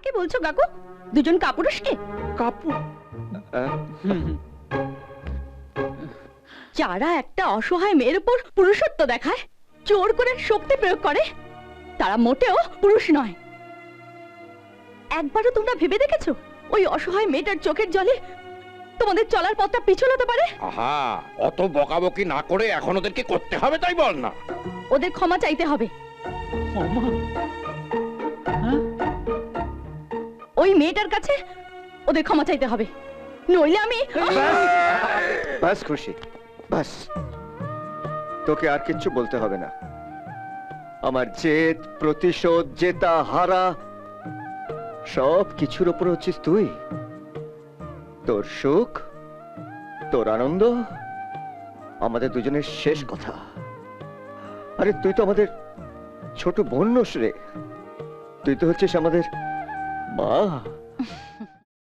কাকে বলছো কাকু? দুজন কাপুরুষকে? কাপু যারা একটা অসহায় মেয়ের উপর পুরুষত্ব দেখায়, জোর করে শক্তি প্রয়োগ করে, তারা মোটেও পুরুষ নয়। একবারও তোমরা ভেবে দেখেছো ওই অসহায় মেয়েটার চোখের জলে তোমাদের চলার পথটা পিছল হতে পারে? আহা, অত বকাবকি না করে এখন ওদেরকে করতে হবে তাই বল না। ওদের ক্ষমা চাইতে হবে। ওই মেয়েটার কাছে ওদের ক্ষমা চাইতে হবে, নইলে আমি। বাস খুশি, বাস। তোকে আর কিচ্ছু বলতে হবে না। আমার জেদ, প্রতিশোধ, জেতা হারা সব কিছুর উপর হচ্ছিস তুই। তোর সুখ, তোর আনন্দ আমাদের দুজনের শেষ কথা। আরে তুই তো আমাদের ছোট বোন নস রে, তুই তো হচ্ছিস আমাদের মা।